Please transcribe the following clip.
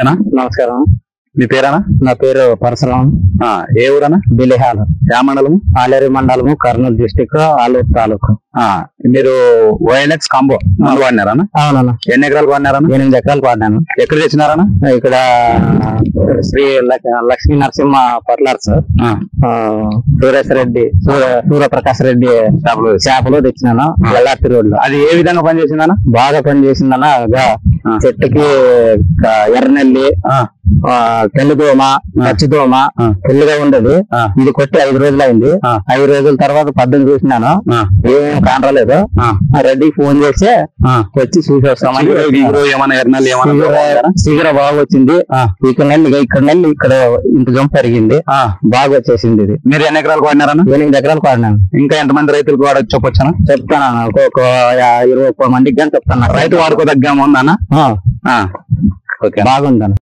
నమస్కారం. మీ పేరేనా? నా పేరు పరశురాం. ఏ ఊరనా? బిలిహాల్. యా మండలము? ఆలేరు మండలము, కర్నూలు డిస్టిక్, ఆలూరు తాలూకు. మీరు ఓఎల్ఎక్స్ కాంబో మందు వాడినారనా? అవునన్నా. ఎన్ని ఎకరాలు వాడినారనా? 8 ఎకరాలు పాడినాను. ఎక్కడ తెచ్చినారనా? ఇక్కడ శ్రీ లక్ష్మీ నరసింహ పర్లర్స్, సురేష్ రెడ్డి, సూర్యప్రకాష్ రెడ్డి చేపలు తెచ్చినాను. ఎల్లార్తి రోడ్ లో. అది ఏ విధంగా పనిచేసిందనా? బాగా పనిచేసిందన్నా. చెట్టుకి ఎర్రనెల్లి, తెల్లుదోమ, పచ్చిదోమ ఫుల్గా ఉండదు. ఇది కొట్టి 5 రోజులు అయింది. 5 రోజుల తర్వాత 18 చూసినాను, ఏమేమి కానరాలేదు. రెడ్డికి ఫోన్ చేసి వచ్చి చూసి వస్తామని. శీఘ్ర బాగా వచ్చింది. ఇక్కడ నెల్లి ఇక్కడ ఇంత జంప్ పెరిగింది, బాగా వచ్చేసింది. ఇది మీరు ఎన్ని ఎకరాలు వాడినారన్నా? 8 ఎకరాలు వాడినాను. ఇంకా ఎంతమంది రైతులకు వాడచ్చు చెప్పొచ్చానా? చెప్తాను, ఒక 20 మందికి కానీ చెప్తాను. రైతు వాడుకోదగ్గ ఉందన్నా? బాగుందన్న.